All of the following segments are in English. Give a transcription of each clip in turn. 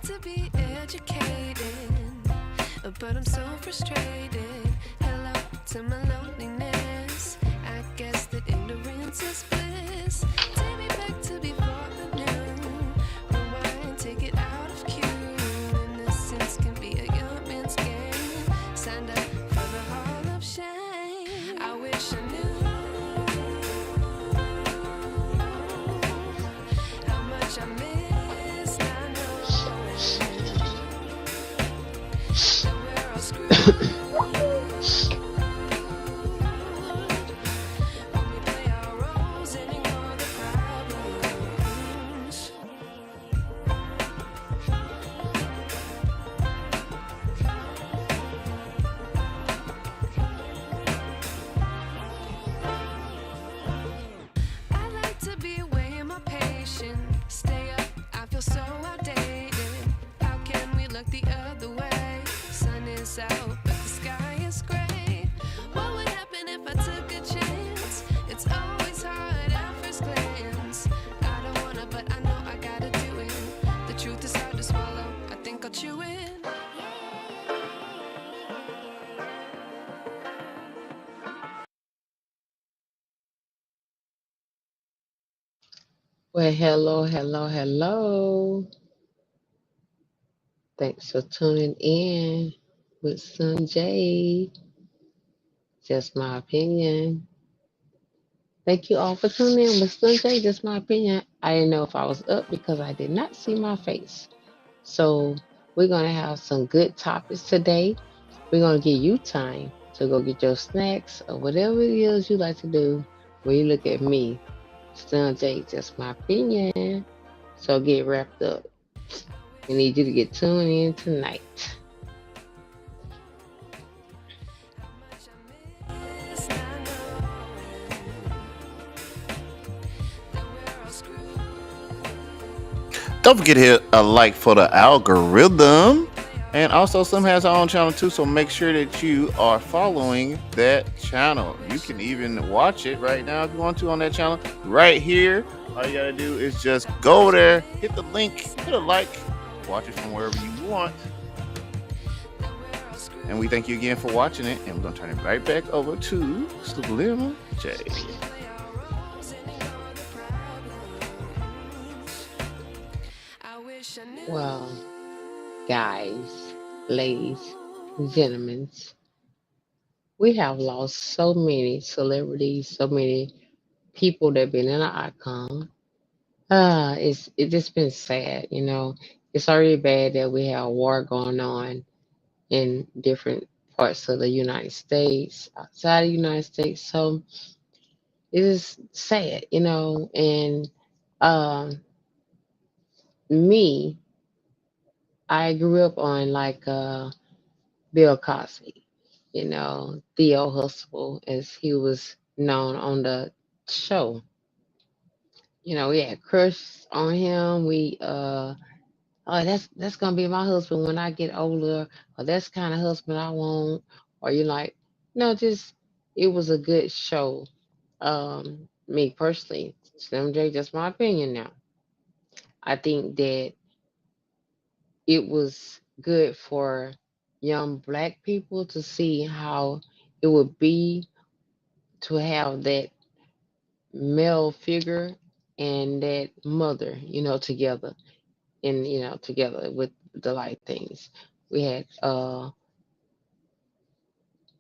to be educated, but I'm so frustrated. Hello to my loneliness. I guess that ignorance is bliss. Take me back to before the new. Rewind, take it out of cue. Innocence can be a young man's game. Signed up for the hall of shame. I wish I knew how much I miss not knowing that we're all screwed when we play our roles and ignore the problems. I like to be away in my patience. Stay up, I feel so outdated. How can we look the other way? Sun is out, but the sky is gray. What would happen if I took a chance? It's always hard at first glance. I don't wanna, but I know I gotta do it. The truth is hard to swallow. I think I'll chew it. Well, hello, hello, hello. Thanks for tuning in with Slym J. Just my opinion. Thank you all for tuning in with Slym J. Just my opinion. I didn't know if I was up because I did not see my face. So we're gonna have some good topics today. We're gonna give you time to go get your snacks or whatever it is you like to do when you look at me. Slym J. Just my opinion. So get wrapped up. We need you to get tuned in tonight. How much I miss not knowing that we're all screwed Don't forget to hit a like for the algorithm. when we play our And also, roles Slim and has her own ignore channel the too, so make sure that you are following that channel. You can even watch it right now if you want to on that channel right here. All you gotta do is just go there, hit the link, hit a like, watch it from wherever you want. that we're all screwed. And we thank you again for watching it. And we're gonna turn it right back over to Slym J. Play our roles and ignore the problems. I wish I knew. Well, guys, ladies, gentlemen, we have lost so many celebrities, so many people that been in our icon. It's just been sad, you know. It's already bad that we have war going on in different parts of the United States, outside the United States. So it is sad, you know. And um, me, I grew up on like Bill Cosby, you know, Theo Hustle, as he was known on the show. You know, we had crush on him. Oh, that's gonna be my husband when I get older, or that's kind of husband I want, or you like, no, just it was a good show. Me personally, Slim J, just my opinion now. I think that it was good for young black people to see how it would be to have that male figure and that mother, you know, together and together with the light things. We had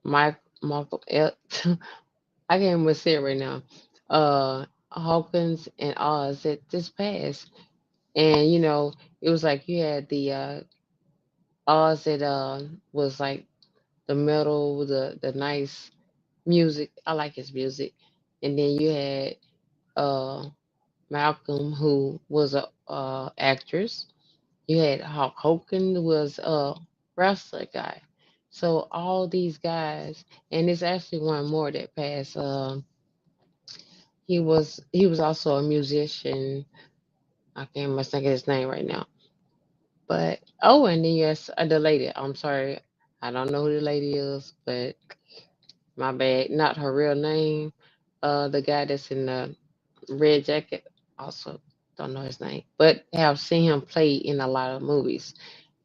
Michael I can't even say it right now. Hawkins and Oz that just passed. And it was like you had the Oz that was like the metal, the nice music. I like his music. And then you had uh Malcolm, who was a actress. You had Hulk Hogan, who was a wrestler guy. So all these guys, and there's actually one more that passed. He was also a musician. I can't remember think of his name right now. But and then yes, the lady. I'm sorry, I don't know who the lady is, but my bad. Not her real name. The guy that's in the red jacket also. don't know his name, but have seen him play in a lot of movies.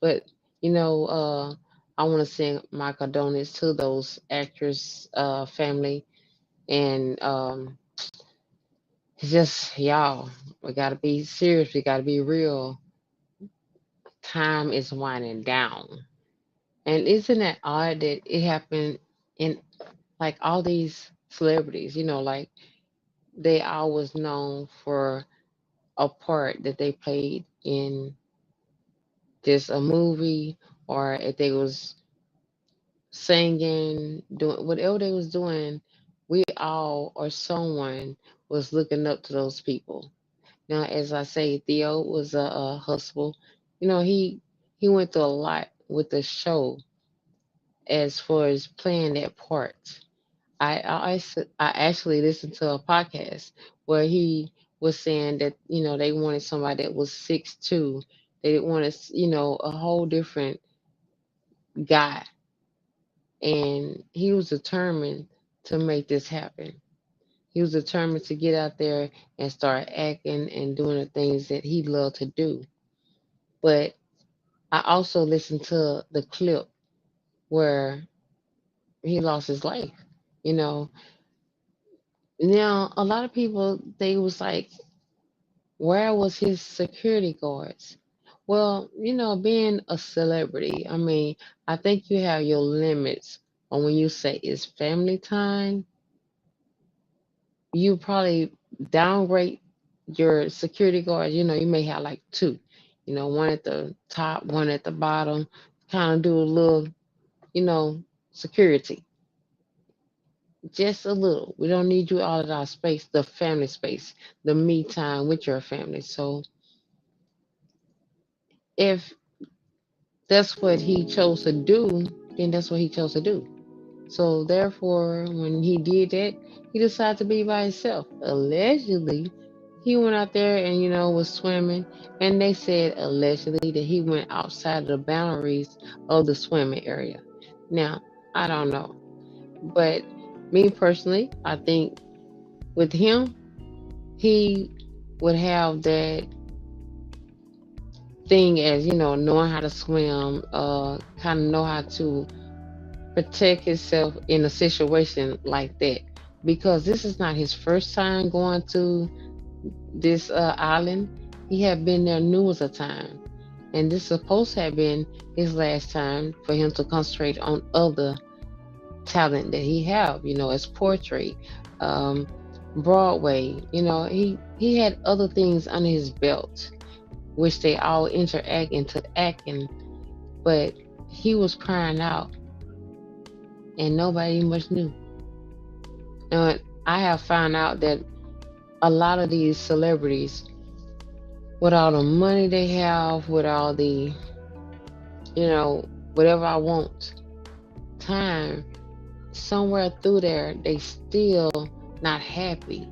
But you know, I want to send my condolences to those actors, family, and it's just y'all. We gotta be serious. We gotta be real. Time is winding down, and isn't that odd that it happened in like all these celebrities? You know, like they always known for a part that they played in just a movie, or if they was singing, doing whatever they was doing, we all or someone was looking up to those people. Now, as I say, Theo was a hustle. You know, he went through a lot with the show as far as playing that part. I actually listened to a podcast where he was saying that they wanted somebody that was 6'2". They didn't want a whole different guy, and he was determined to make this happen. He was determined to get out there and start acting and doing the things that he loved to do. But I also listened to the clip where he lost his life. You know, now a lot of people they was like, where was his security guards? Well, being a celebrity, I mean, I think you have your limits on when you say it's family time. You probably downgrade your security guards. You may have like two, one at the top, one at the bottom, kind of do a little, you know, security, just a little. We don't need you all of our space, the family space, the me time with your family. So if that's what he chose to do, then that's what he chose to do. So therefore, when he did that, he decided to be by himself. Allegedly, he went out there and was swimming, and they said allegedly that he went outside the boundaries of the swimming area. Now, I don't know, but me personally, I think with him, he would have that thing as knowing how to swim, kind of know how to protect himself in a situation like that, because this is not his first time going to this island. He had been there numerous of times, and this supposed to have been his last time for him to concentrate on other talent that he have, as portrait, um, Broadway. He had other things under his belt, which they all interact into acting, but he was crying out, and nobody much knew. And I have found out that a lot of these celebrities, with all the money they have, with all the, whatever I want, time, somewhere through there, they still not happy.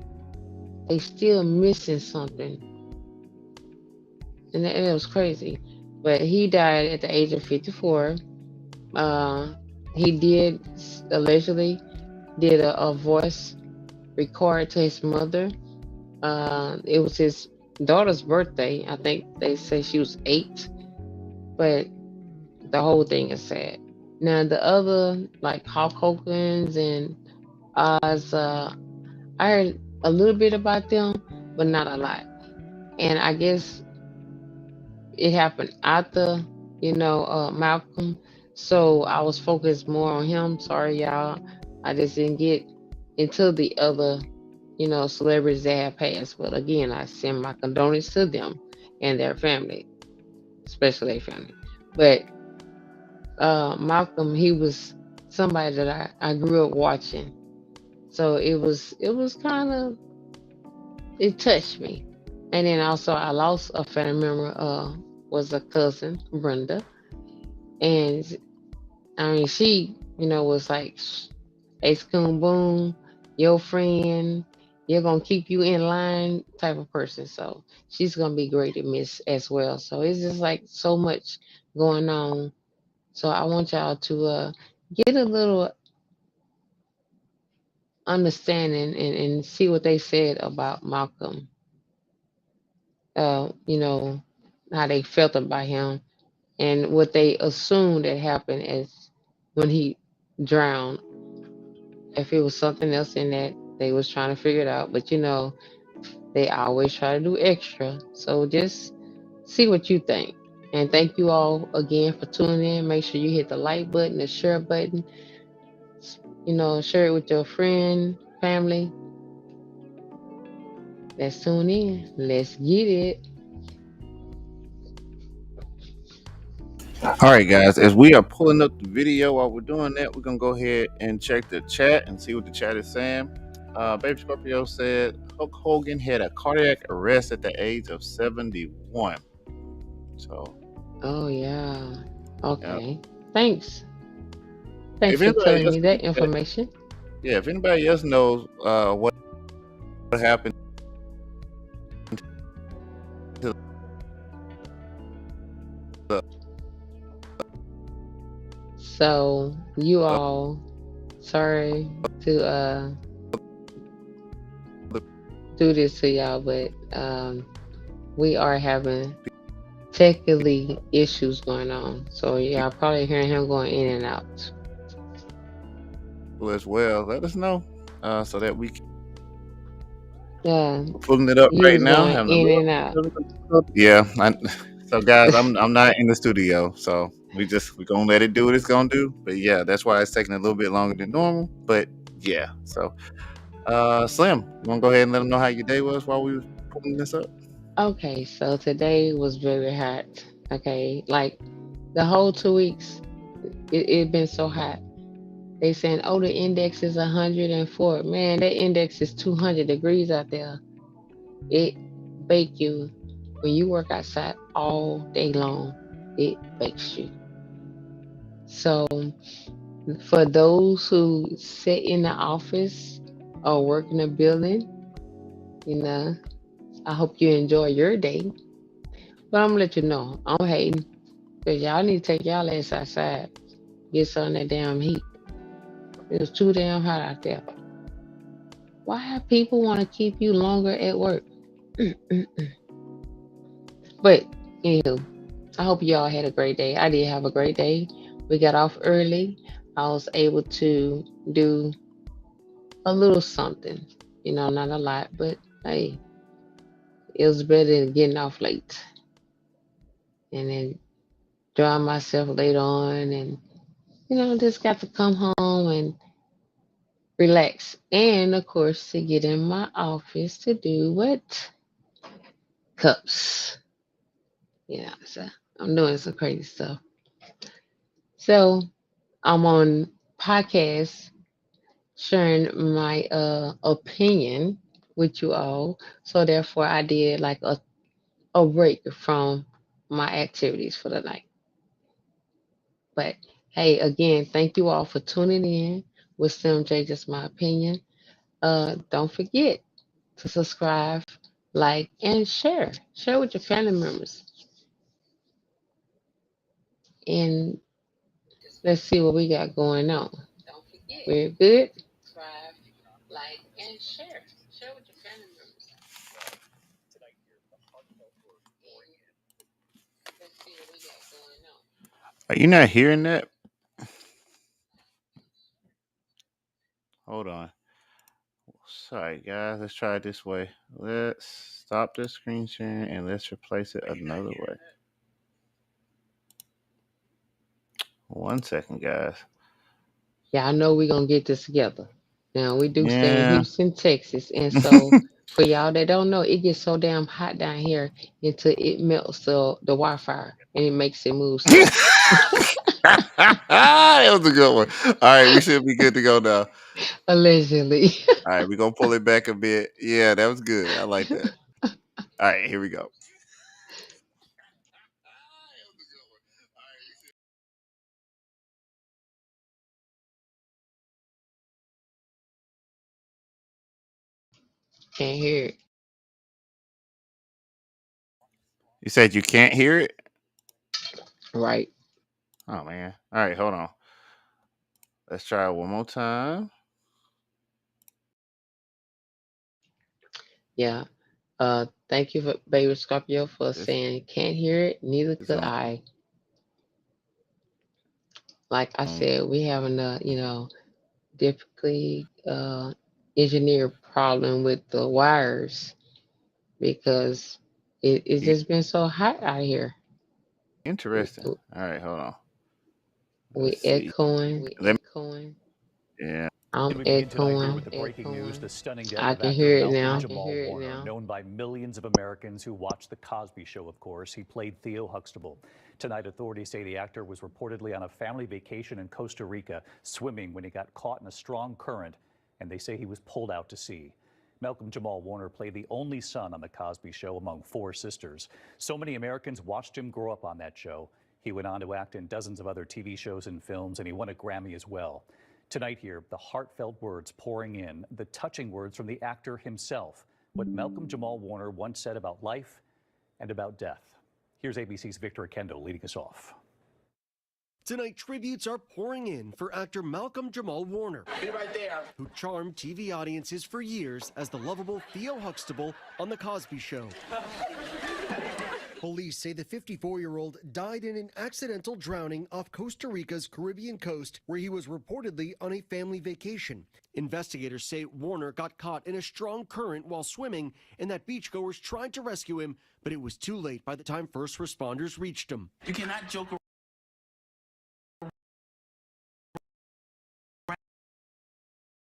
They still missing something. And it was crazy. But he died at the age of 54. Uh, he did allegedly did a voice record to his mother. It was his daughter's birthday. I think they say she was 8, but the whole thing is sad. Now the other like Hulk Hogan's and Oz, I heard a little bit about them, but not a lot. And I guess it happened after Malcolm, so I was focused more on him. Sorry, y'all, I just didn't get into the other celebrities that have passed. But again, I send my condolences to them and their family, especially their family. But Malcolm, he was somebody that I grew up watching. So it was kind of, it touched me. And then also I lost a family member, was a cousin, Brenda. And I mean she, was like Ace Coon Boom, your friend, you're gonna keep you in line type of person. So she's gonna be great to miss as well. So it's just like so much going on. So I want y'all to get a little understanding and see what they said about Malcolm you know, how they felt about him and what they assumed that happened is when he drowned. If it was something else in that, they was trying to figure it out. But they always try to do extra. So just see what you think. And thank you all again for tuning in. Make sure you hit the like button, the share button. Share it with your friend, family. Let's tune in. Let's get it. All right, guys. As we are pulling up the video while we're doing that, we're gonna go ahead and check the chat and see what the chat is saying. Baby Scorpio said Hulk Hogan had a cardiac arrest at the age of 71. So, Oh yeah. yeah. Okay. Thanks. Thanks If for anybody telling else, me that information. yeah, if anybody else knows what happened to the So you all, sorry to do this to y'all, but we are having technically issues going on. So y'all probably hearing him going in and out. people as well, let us know so that we can Yeah, pulling it up he right was now, going having a in little and out. yeah. So guys, I'm not in the studio, so we're gonna let it do what it's gonna do. But yeah, that's why it's taking a little bit longer than normal. But yeah, so Slim, you wanna go ahead and let them know how your day was while we was pulling this up? Okay, so today was very hot. Okay, like the whole 2 weeks, it been so hot. They saying, oh, the index is 104. Man, that index is 200 degrees out there. It bake you when you work outside all day long. It bakes you. So for those who sit in the office or work in a building, you know, I hope you enjoy your day. But I'm gonna let you know, I'm hating because y'all need to take y'all ass outside, get some of that damn heat. It was too damn hot out there. Why have people want to keep you longer at work? But anywho, I hope y'all had a great day. I did have a great day. We got off early. I was able to do a little something, not a lot, but hey, it was better than getting off late and then dry myself later on and, just got to come home and relax. And of course, to get in my office to do what? Cups. So I'm doing some crazy stuff. So I'm on podcast sharing my opinion with you all. So therefore I did like a break from my activities for the night. But hey, again, thank you all for tuning in with Slym J, just my opinion. Don't forget to subscribe, like, and share. Share with your family members. And let's see what we got going on. We're good. Like and share. Share with your family members. Let's see what we got going on. Are you not hearing that? Hold on. Sorry guys, let's try it this way. Let's stop the screen sharing and let's replace it another way. 1 second, guys. Yeah, I know we're gonna get this together. Now we do stay in Yeah. Houston, Texas, and so for y'all that don't know, it gets so damn hot down here until it melts the Wi-Fi and it makes it move slow. That was a good one. All right, we should be good to go now. Allegedly. All right, we're gonna pull it back a bit. Yeah, that was good. I like that. All right, here we go. Can't hear it. You said you can't hear it? Right. Oh man. All right, hold on. Let's try it one more time. Yeah. Thank you for baby Scorpio for This saying can't hear it. Neither is could on. I. Like I said, we having a typically engineer problem with the wires because it's just been so hot out here. Interesting. All right, hold on. We Let's see. echoing. Let me. Yeah. I'm And we begin tonight here with echoing. the breaking news, the stunning death I of can actor hear it Malcolm now. Jamal Warner, known by millions of Americans who watched The Cosby Show, of course. He played Theo Huxtable. Tonight, authorities say the actor was reportedly on a family vacation in Costa Rica, swimming when he got caught in a strong current, and they say he was pulled out to sea. Malcolm Jamal Warner played the only son on The Cosby Show among four sisters. So many Americans watched him grow up on that show. He went on to act in dozens of other TV shows and films, and he won a Grammy as well. Tonight here, the heartfelt words pouring in, the touching words from the actor himself, what Malcolm Jamal Warner once said about life and about death. Here's ABC's Victor Kendall leading us off. Tonight, tributes are pouring in for actor Malcolm Jamal Warner, Be right there. who charmed TV audiences for years as the lovable Theo Huxtable on The Cosby Show. Police say the 54-year-old died in an accidental drowning off Costa Rica's Caribbean coast, where he was reportedly on a family vacation. Investigators say Warner got caught in a strong current while swimming and that beachgoers tried to rescue him, but it was too late by the time first responders reached him. You cannot joke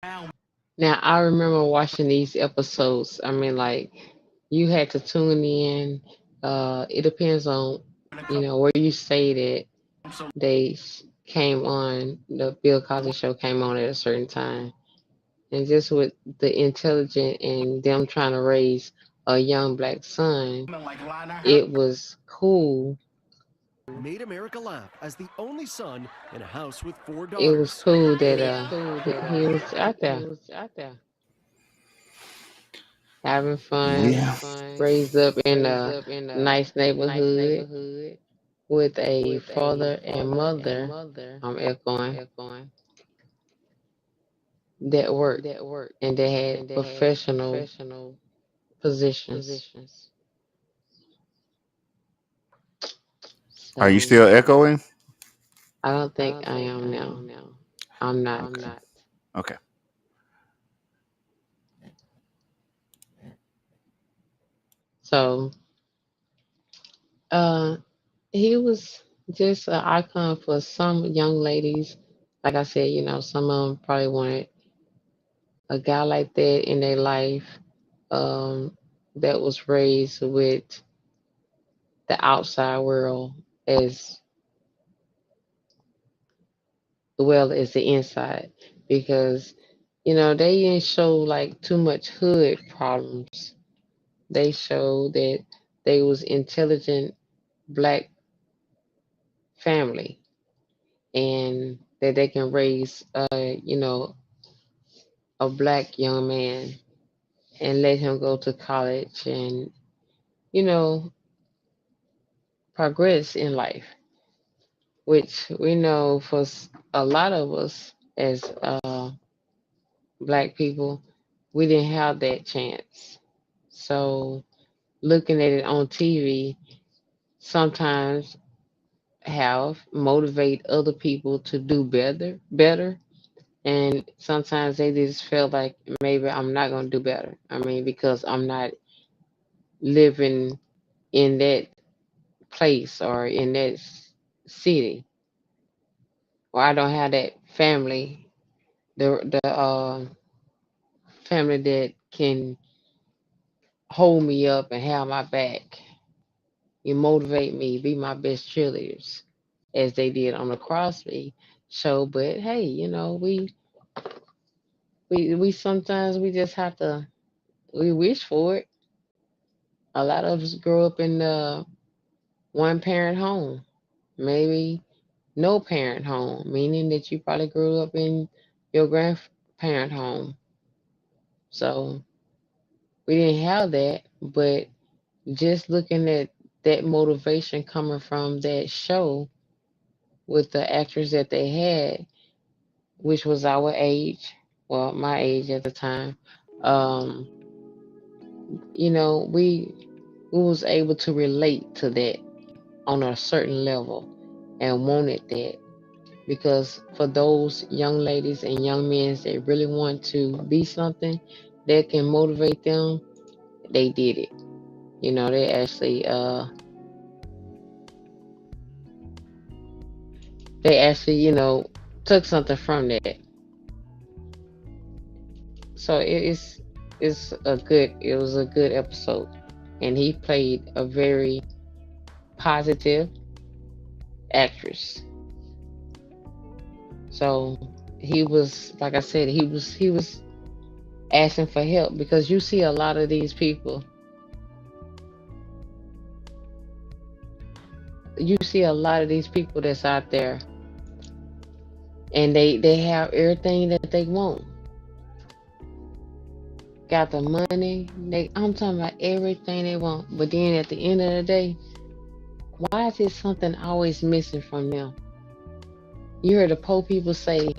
around. Now I remember watching these episodes. I mean, like you had to tune in. It depends on where you stayed at. So They came on. The Bill Cosby show came on at a certain time, and just with the intelligent and them trying to raise a young black son, like Lana, it was cool. Made America laugh as the only son in a house with four It was daughters. cool that he was out there having fun, Yeah. raised up in a nice neighborhood with a father and mother. I'm echoing that worked and they had professional positions. Are you So still echoing? I don't think I am now. I'm not. Okay. Okay. So uh he was just an icon for some young ladies. Like I said, some of them probably wanted a guy like that in their life, um, that was raised with the outside world as well as the inside. Because, they didn't show like too much hood problems. They showed that they was intelligent black family and that they can raise a black young man and let him go to college and you know progress in life, which we know for a lot of us as black people, we didn't have that chance. So looking at it on TV sometimes have motivate other people to do better. And sometimes they just feel like maybe I'm not gonna do better. I mean, because I'm not living in that place or in that city, or I don't have that family, the family that can hold me up and have my back. You motivate me, be my best cheerleaders, as they did on the Crosby show. But hey, we sometimes we just have to we wish for it. A lot of us grow up in the one parent home, maybe no parent home, meaning that you probably grew up in your grandparent home. So we didn't have that, but just looking at that motivation coming from that show with the actors that they had, which was our age, well, my age at the time, um, we was able to relate to that on a certain level and wanted that, because for those young ladies and young men that really want to be something that can motivate them, they did it. They actually took something from that. So it was a good episode, and he played a very positive actress. So he was, like I said, he was asking for help, because you see a lot of these people. You see a lot of these people that's out there, and they have everything that they want. Got the money. I'm talking about everything they want. But then at the end of the day, why is it something always missing from them? You heard the poor people say,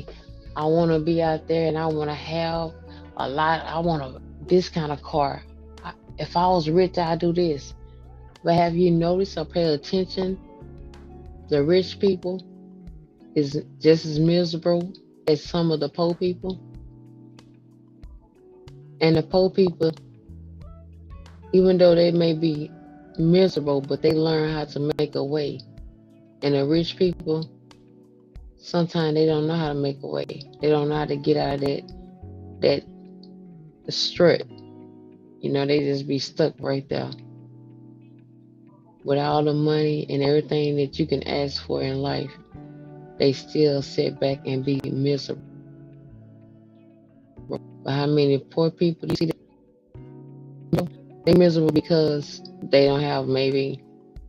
I want to be out there and I want to have a lot. I want this kind of car. If I was rich, I'd do this. But have you noticed or paid attention? The rich people is just as miserable as some of the poor people. And the poor people, even though they may be miserable, but they learn how to make a way. And the rich people, sometimes they don't know how to make a way. They don't know how to get out of that strut. They just be stuck right there with all the money and everything that you can ask for in life. They still sit back and be miserable. But how many poor people you see that they miserable because they don't have maybe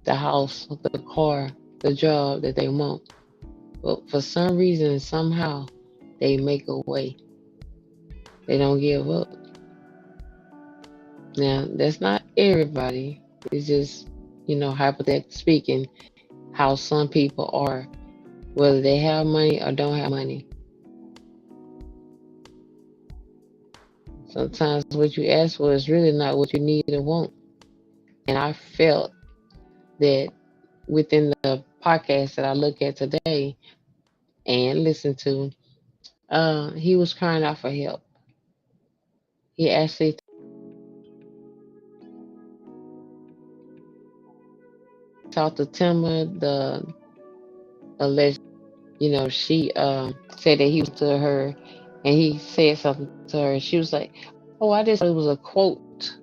the house, the car, the job that they want. But for some reason, somehow, they make a way. They don't give up. Now, that's not everybody. It's just, hypothetically speaking, how some people are, whether they have money or don't have money. Sometimes what you ask for is really not what you need or want. And I felt that within the podcast that I look at today and listen to, he was crying out for help. He actually talked to Timber, the alleged, she said that he was to her, and he said something to her. She was like, "Oh, I just thought it was a quote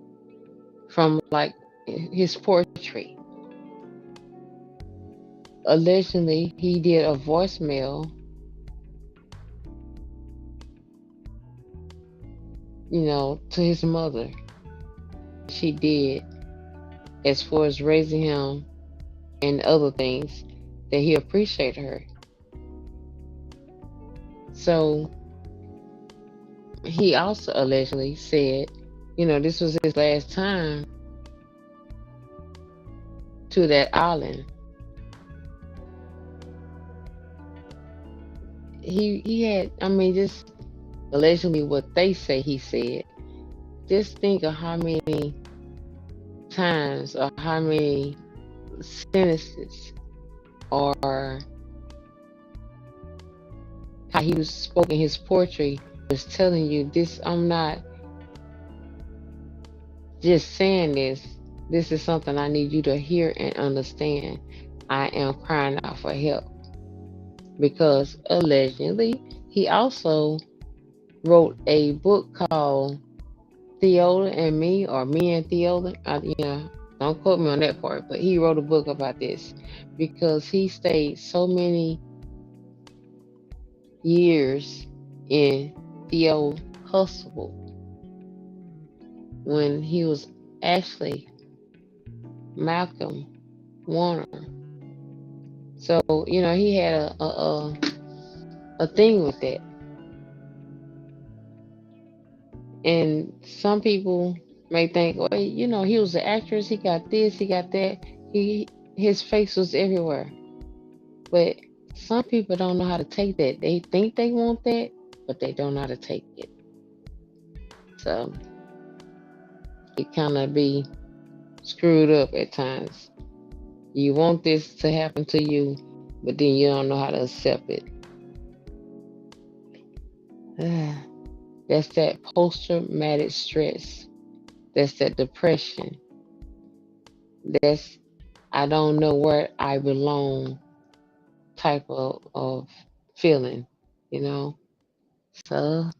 from like his poetry." Allegedly, he did a voicemail, to his mother. She did, as far as raising him and other things, that he appreciated her. So he also allegedly said, this was his last time to that island. He had, just allegedly what they say he said. Just think of how many times or how many sentences or how he was spoken his poetry was telling you this. I'm not just saying this. This is something I need you to hear and understand. I am crying out for help, because allegedly he also wrote a book called Theola and Me, or Me and Theola. Don't quote me on that part, but he wrote a book about this because he stayed so many years in Theo Huxtable when he was actually Malcolm Warner. So he had a thing with that. And some people may think, well, he was an actress, he got this, he got that. His face was everywhere. But some people don't know how to take that. They think they want that, but they don't know how to take it. So it kind of be screwed up at times. You want this to happen to you, but then you don't know how to accept it. That's that post traumatic stress. That's that depression. That's I don't know where I belong type of feeling, you know. So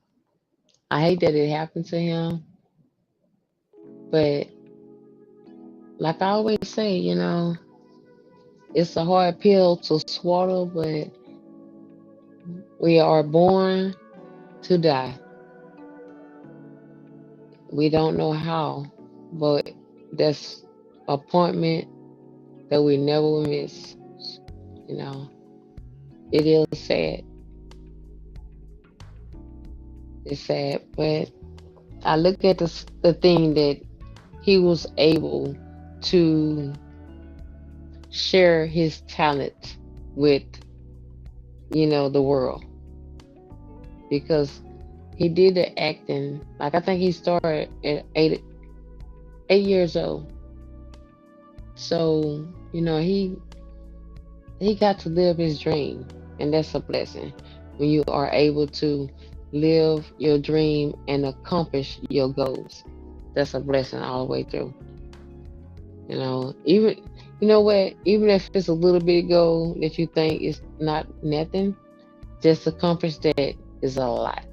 I hate that it happened to him, but like I always say, it's a hard pill to swallow, but we are born to die. We don't know how, but that's appointment that we never will miss. You know, it is sad. It's sad, but I look at the thing that he was able to share his talent with, the world because he did the acting. Like I think he started at 8 years old. So he got to live his dream, and that's a blessing when you are able to live your dream and accomplish your goals. That's a blessing all the way through. Even what, even if it's a little bit goal that you think is not nothing, just accomplish that is a lot.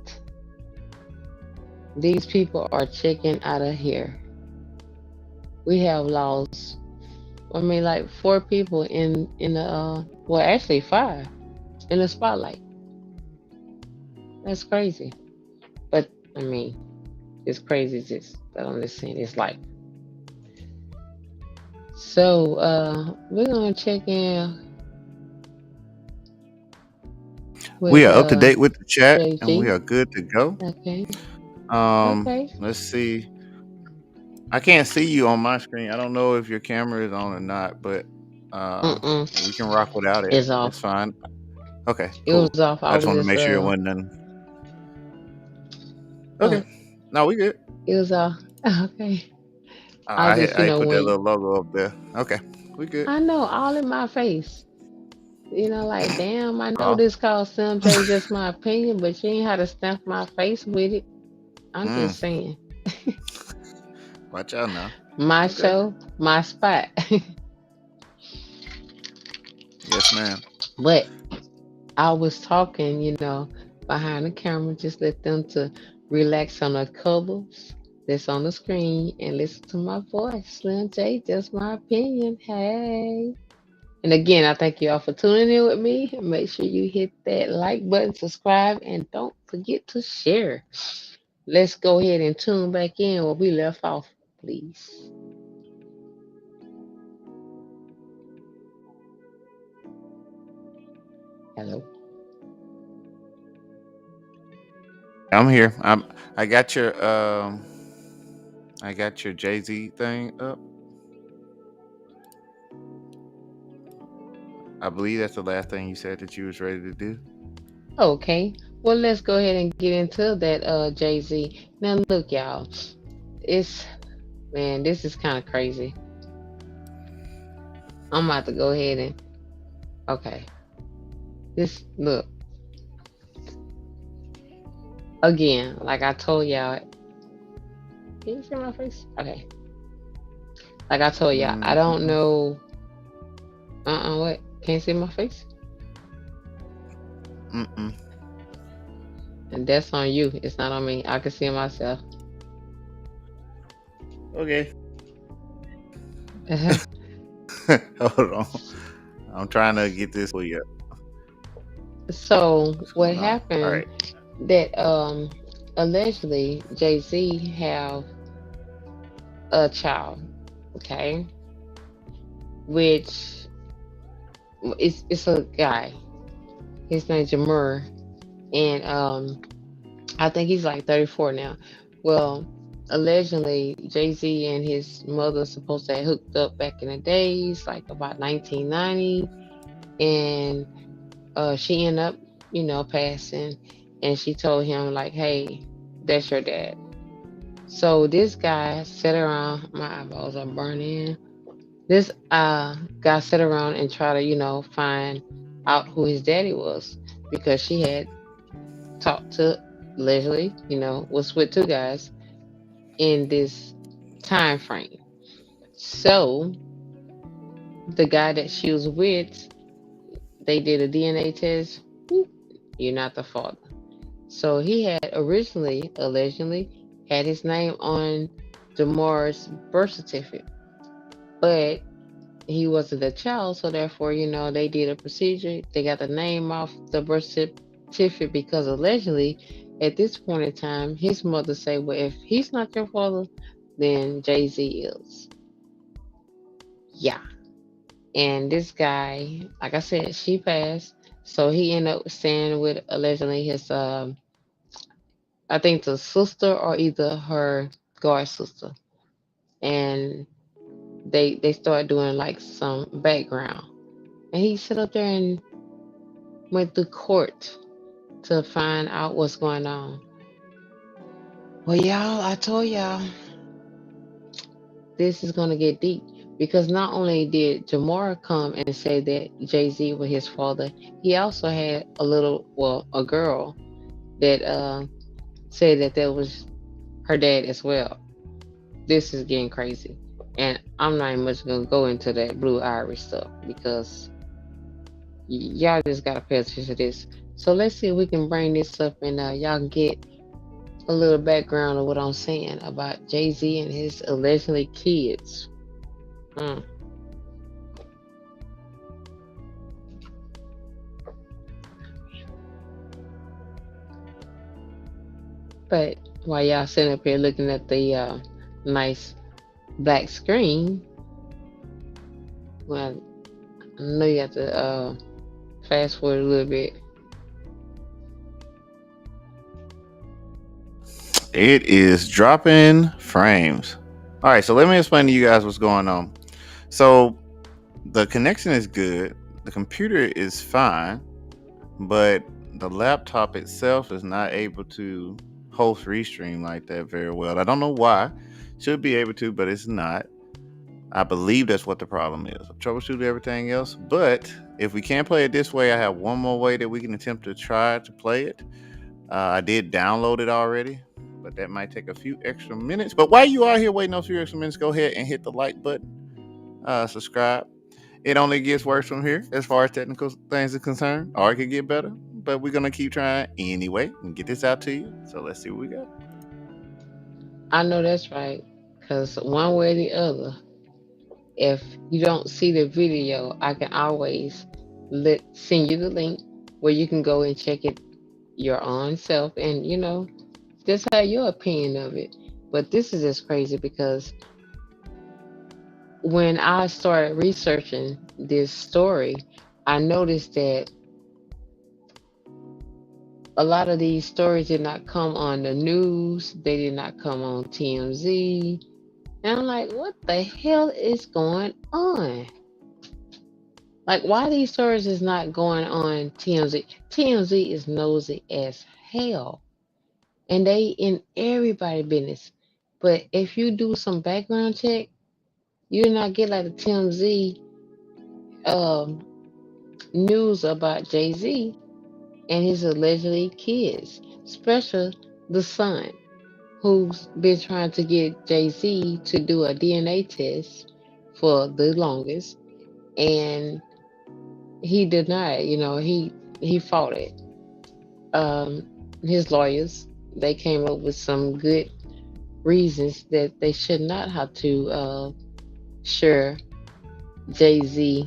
These people are checking out of here. We have lost, I mean, like 4 people in the well, actually 5 in the spotlight. That's crazy. But I mean, it's crazy. Just that I'm just saying, it's like. So we're gonna check in We with are up to date with the chat, and we JG. are good to go. Okay. Okay. Let's see. I can't see you on my screen. I don't know if your camera is on or not, but we can rock without it. It's off. It's fine. Okay, It cool. was off. I I just was wanted to just make sure it wasn't none. Okay. No, we good. it was off. Okay. I just I put that when little logo up there. Okay, we good. I know all in my face. Like damn, I know Oh, this called Slym J just my opinion, but you ain't how to stamp my face with it. I'm mm, just saying. watch out now. My Okay. show, my spot. Yes, ma'am. But I was talking, behind the camera, just let them to relax on the covers that's on the screen and listen to my voice. Slym J, just my opinion. Hey. And again, I thank you all for tuning in with me. Make sure you hit that like button, subscribe, and don't forget to share. Let's go ahead and tune back in where we left off, please. Hello. I'm here. I got your I got your Jay-Z thing up. I believe that's the last thing you said that you was ready to do. Okay. Well, let's go ahead and get into that, Jay-Z. Now, look, y'all. It's, man, this is kind of crazy. I'm about to go ahead and, okay. Look. Again, like I told y'all, can you see my face? Okay. Like I told y'all, I don't know. What? Can't you see my face? And that's on you. It's not on me. I can see myself. Okay. Hold on. I'm trying to get this for you. So what No. happened? All right. That allegedly Jay-Z have a child, okay, which it's a guy. His name's Jamal, and I think he's like 34 now. Well, allegedly Jay-Z and his mother supposed to have hooked up back in the days, like about 1990, and she ended up, passing, and she told him like, "Hey, that's your dad." So this guy sat around. My eyeballs are burning. This guy sat around and try to, find out who his daddy was because she had talked to Leslie, was with two guys in this time frame. So the guy that she was with, they did a DNA test. Whoop, you're not the father. So he had originally, allegedly, had his name on Jamal's birth certificate, but he wasn't a child, so therefore, they did a procedure. They got the name off the birth certificate because allegedly, at this point in time, his mother said, "Well, if he's not your father, then Jay Z is." Yeah, and this guy, like I said, she passed, so he ended up staying with allegedly his, I think the sister or either her guard sister, and they started doing like some background, and he sat up there and went to court to find out what's going on. Well, y'all, I told y'all this is gonna get deep because not only did Jamar come and say that Jay Z was his father, he also had a girl that said that that was her dad as well. This is getting crazy, and I'm not even much gonna go into that Blue Irish stuff because y'all just gotta pay attention to this. So let's see if we can bring this up and y'all can get a little background of what I'm saying about Jay Z and his allegedly kids. Mm. But while y'all sitting up here looking at the nice black screen, well, I know you have to fast forward a little bit. It is dropping frames. All right, so let me explain to you guys what's going on. So the connection is good, the computer is fine, but the laptop itself is not able to host Restream like that very well. I don't know why. Should be able to, but it's not. I believe that's what the problem is. I've troubleshooted everything else, but if we can't play it this way, I have one more way that we can attempt to try to play it. I did download it already, but that might take a few extra minutes. But while you are here waiting those few extra minutes, go ahead and hit the like button, subscribe. It only gets worse from here as far as technical things are concerned, or it could get better. But we're gonna keep trying anyway and get this out to you. So let's see what we got. I know that's right, because one way or the other, if you don't see the video, I can always send you the link where you can go and check it your own self and just have your opinion of it. But this is just crazy because when I started researching this story, I noticed that a lot of these stories did not come on the news, they did not come on TMZ. And I'm like, what the hell is going on? Like, why these stories is not going on TMZ? TMZ is nosy as hell, and they in everybody business. But if you do some background check, you do not get like the TMZ um, news about Jay Z and his allegedly kids, especially the son who's been trying to get Jay Z to do a DNA test for the longest, and he denied. He fought it. Um, his lawyers, they came up with some good reasons that they should not have to share Jay Z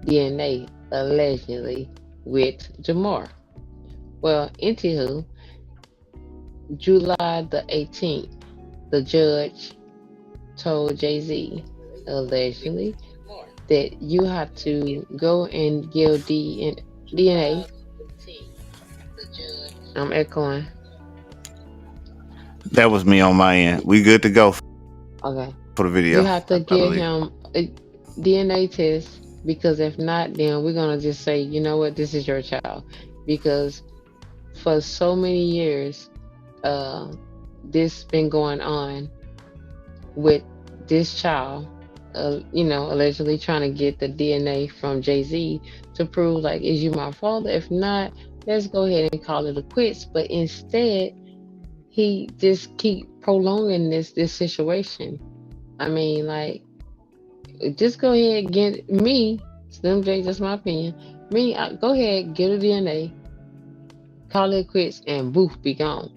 DNA allegedly with Jamar. Well, anywho, July the 18th, the judge told Jay Z allegedly that you have to go and give DNA. I'm echoing. That was me on my end. We good to go Okay. for the video. You have to I give believe. him a DNA test because if not, then we're gonna just say, you know what, this is your child. Because for so many years, uh, this been going on with this child, allegedly trying to get the DNA from Jay-Z to prove like, is you my father? If not, let's go ahead and call it a quits. But instead, he just keep prolonging this situation. I mean, like, just go ahead and get me, Slym J, just my opinion. Go ahead, get a DNA, call it quits, and boof, be gone.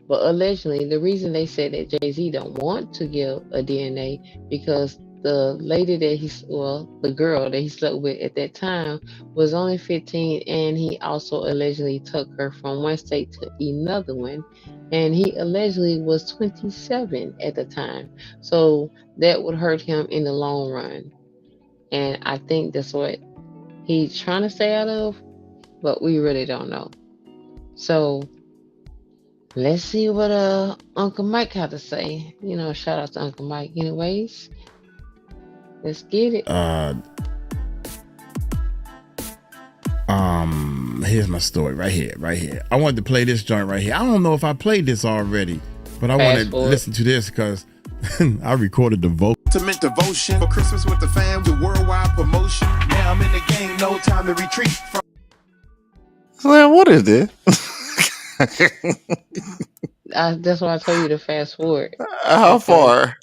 But allegedly, the reason they said that Jay-Z don't want to give a DNA because the lady the girl that he slept with at that time was only 15, and he also allegedly took her from one state to another one, and he allegedly was 27 at the time. So that would hurt him in the long run. And I think that's what he's trying to stay out of, but we really don't know. So let's see what Uncle Mike had to say. Shout out to Uncle Mike. Anyways, let's get it. Here's my story right here. I wanted to play this joint right here. I don't know if I played this already, but I want to listen to this because I recorded the vocal. Ultimate devotion for Christmas with the fam, the worldwide promotion. Now I'm in the game, no time to retreat. Slim, what is this? That's why I told you to fast forward. How far?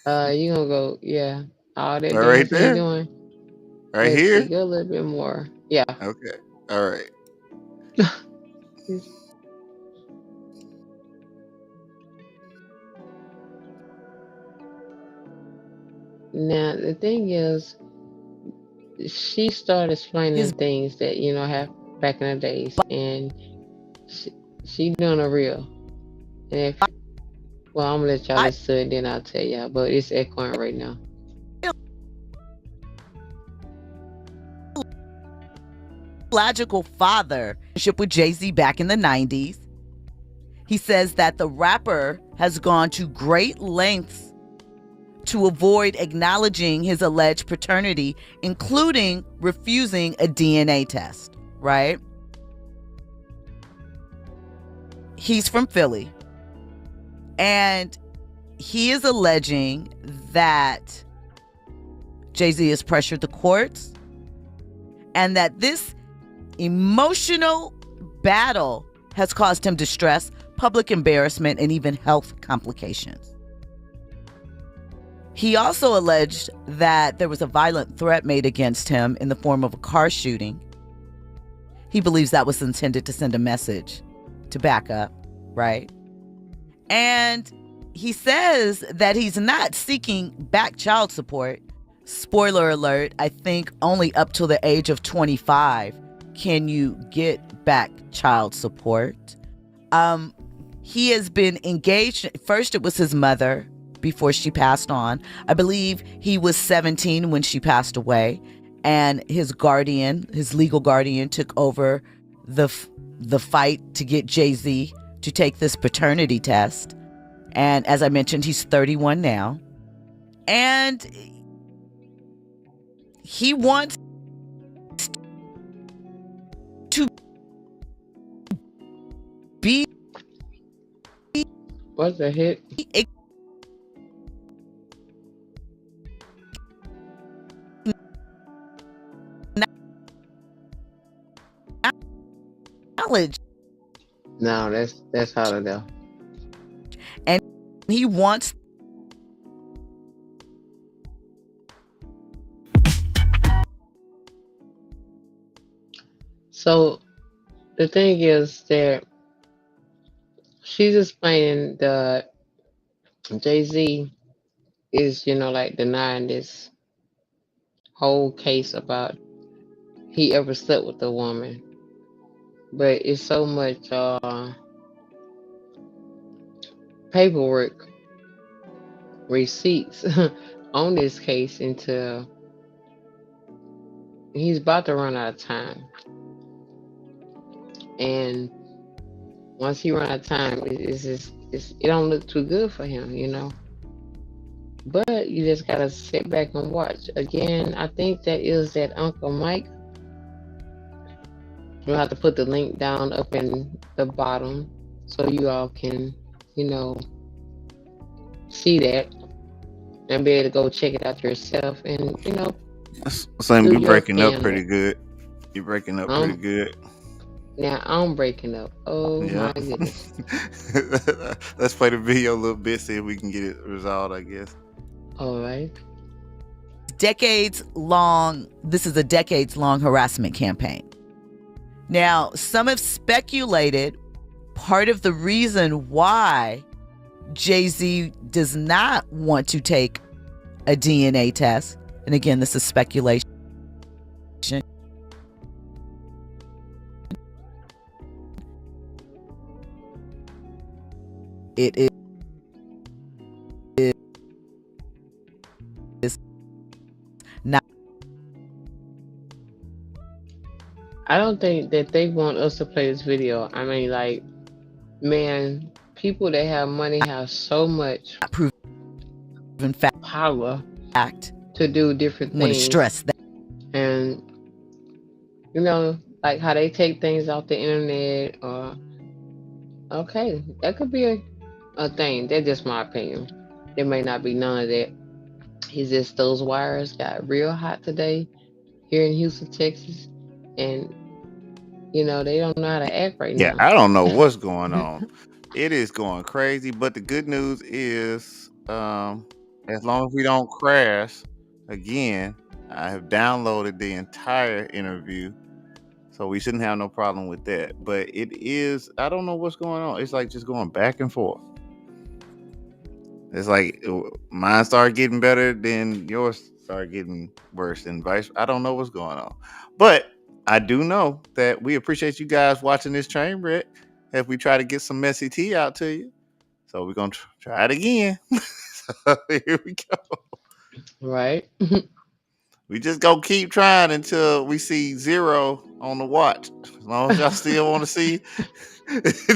You gonna go, yeah. All that Right dancing there? you doing. Right Let's here? see, go a little bit more. Yeah. Okay. All right. Now the thing is, she started explaining things that happened back in the days, and she doing a real. And I'm gonna let y'all listen to it, then I'll tell y'all. But it's echoing right now. Logical father with Jay-Z back in the 90s. He says that the rapper has gone to great lengths to avoid acknowledging his alleged paternity, including refusing a DNA test, right? He's from Philly, and he is alleging that Jay-Z has pressured the courts and that this emotional battle has caused him distress, public embarrassment, and even health complications. He also alleged that there was a violent threat made against him in the form of a car shooting. He believes that was intended to send a message to back up, right? And he says that he's not seeking back child support. Spoiler alert, I think only up till the age of 25 can you get back child support. He has been engaged. First, it was his mother before she passed on. I believe he was 17 when she passed away, and his guardian, his legal guardian, took over the fight to get Jay-Z to take this paternity test. And as I mentioned, he's 31 now, and he wants to be. What's the hit? Knowledge. No, that's how to know. And he wants. So the thing is that she's explaining that Jay-Z is, like denying this whole case about he ever slept with a woman. But it's so much paperwork, receipts on this case until he's about to run out of time. And once he run out of time, it don't look too good for him, But you just gotta sit back and watch. Again, I think that is that Uncle Mike. We'll have to put the link down up in the bottom so you all can you know, see that and be able to go check it out yourself and, you know, Slim, do you your breaking up family. pretty good. You breaking up pretty good. Now I'm breaking up. Oh Yeah. my goodness. Let's play the video a little bit, see if we can get it resolved, I guess. All right. This is a decades-long harassment campaign. Now, some have speculated part of the reason why Jay-Z does not want to take a DNA test, and again, this is speculation, it is not. I don't think that they want us to play this video. I mean, like, man, people that have money have so much proven power fact to do different things. I want to stress that. And, you know, like how they take things off the internet, or, okay, that could be a thing. That's just my opinion. There may not be none of that. It's just those wires got real hot today here in Houston, Texas, and you know they don't know how to act right now. I don't know what's going on. It is going crazy, but the good news is, as long as we don't crash again, I have downloaded the entire interview, so we shouldn't have no problem with that. But it is, I don't know what's going on. It's like just going back and forth. It's like mine started getting better, then yours started getting worse, and vice. I don't know what's going on, but I do know that we appreciate you guys watching this train wreck as we try to get some messy tea out to you. So we're gonna try it again. So here we go. Right. We just gonna keep trying until we see 0 on the watch. As long as y'all still want to see this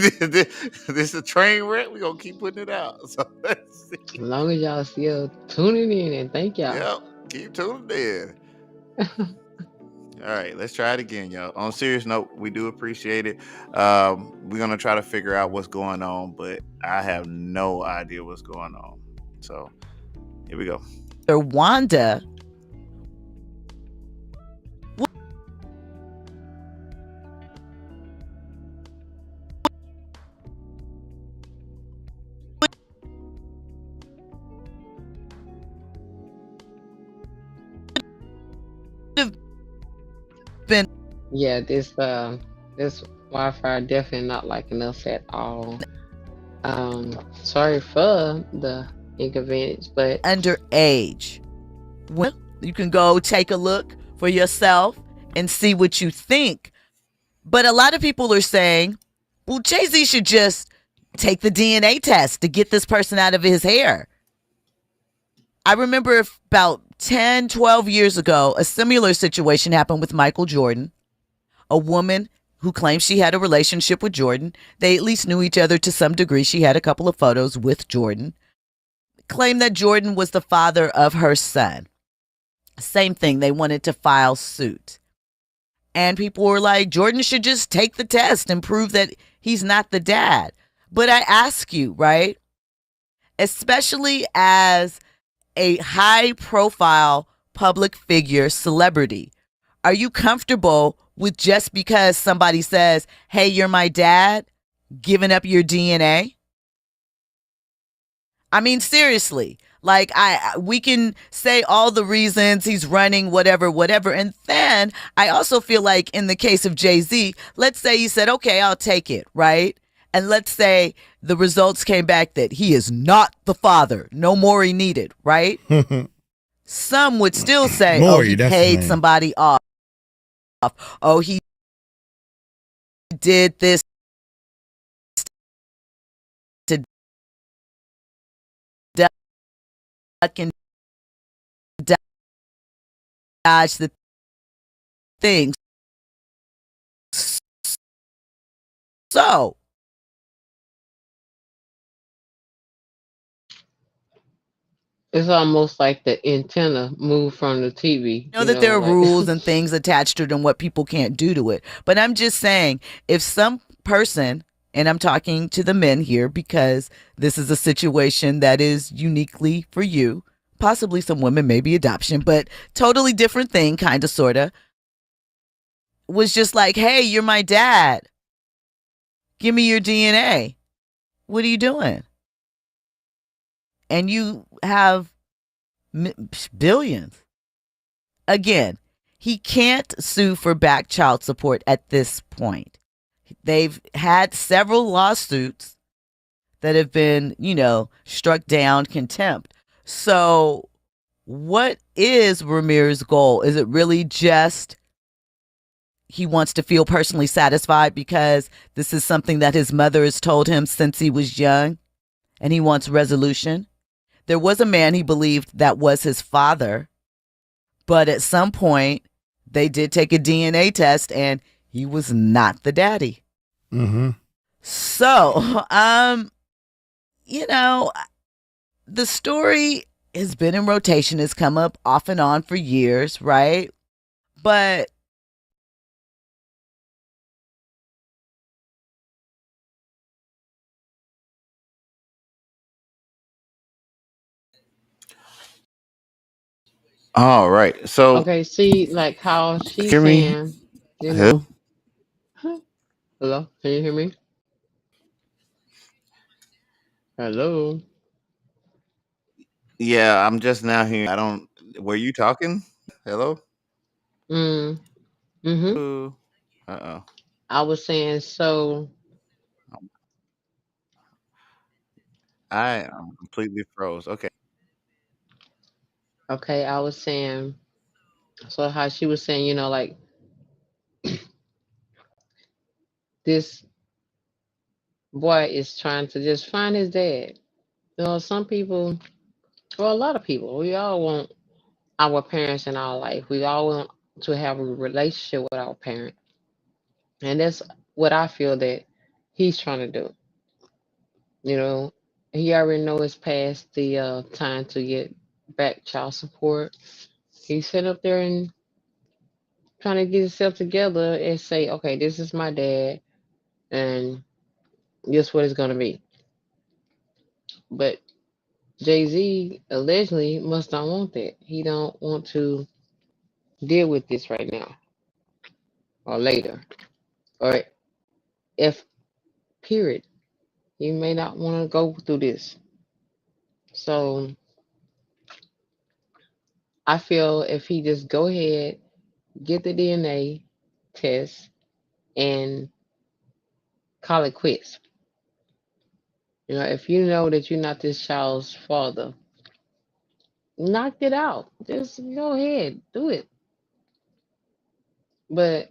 is a train wreck, we gonna keep putting it out. So let's see. As long as y'all still tuning in, and thank y'all. Yep, keep tuning in. All right, let's try it again, y'all. On a serious note, we do appreciate it. We're gonna try to figure out what's going on, but I have no idea what's going on. So here we go. Wanda been Yeah, this Wi-Fi definitely not liking us at all. Sorry for the inconvenience, but underage. Well, you can go take a look for yourself and see what you think. But a lot of people are saying, well, Jay-Z should just take the DNA test to get this person out of his hair. I remember about 10, 12 years ago, a similar situation happened with Michael Jordan. A woman who claimed she had a relationship with Jordan. They at least knew each other to some degree. She had a couple of photos with Jordan. Claimed that Jordan was the father of her son. Same thing. They wanted to file suit. And people were like, Jordan should just take the test and prove that he's not the dad. But I ask you, right? Especially as a high-profile public figure, celebrity, are you comfortable with just because somebody says, hey, you're my dad, giving up your DNA? I mean, seriously, like we can say all the reasons he's running, whatever. And then I also feel like in the case of Jay-Z, let's say he said, okay, I'll take it, right? And let's say the results came back that he is not the father. No Maury needed, right? Some would still say, Maury, he paid somebody off. Oh, he did this to duck and dodge the things. So it's almost like the antenna moved from the TV. I know that there are rules and things attached to it and what people can't do to it. But I'm just saying, if some person And I'm talking to the men here because this is a situation that is uniquely for you. Possibly some women, maybe adoption, but totally different thing, kind of, sort of. Was just like, hey, you're my dad. Give me your DNA. What are you doing? And you have billions. Again, he can't sue for back child support at this point. They've had several lawsuits that have been, struck down, contempt. So what is Ramirez's goal? Is it really just he wants to feel personally satisfied because this is something that his mother has told him since he was young and he wants resolution? There was a man he believed that was his father, but at some point they did take a DNA test and he was not the daddy. Mm-hmm. So, the story has been in rotation, has come up off and on for years, right? But All right. So, Okay, see, like how she's hear me? saying, you know, hello, can you hear me? Hello. Yeah, I'm just now hearing. I don't. Were you talking? Hello. Mm, mm-hmm. Uh oh. I was saying, so, I completely froze. Okay. okay, I was saying, so how she was saying, like this boy is trying to just find his dad. Some people, well, a lot of people, we all want our parents in our life. We all want to have a relationship with our parent. And that's what I feel that he's trying to do. You know, he already know it's past the time to get back child support. He's sitting up there and trying to get himself together and say, okay, this is my dad, and this what it's gonna be. But Jay Z allegedly must not want that. He don't want to deal with this right now or later or if period. He may not want to go through this. So I feel if he just go ahead, get the DNA test, and call it quits. If you know that you're not this child's father, knock it out. Just go ahead, do it. But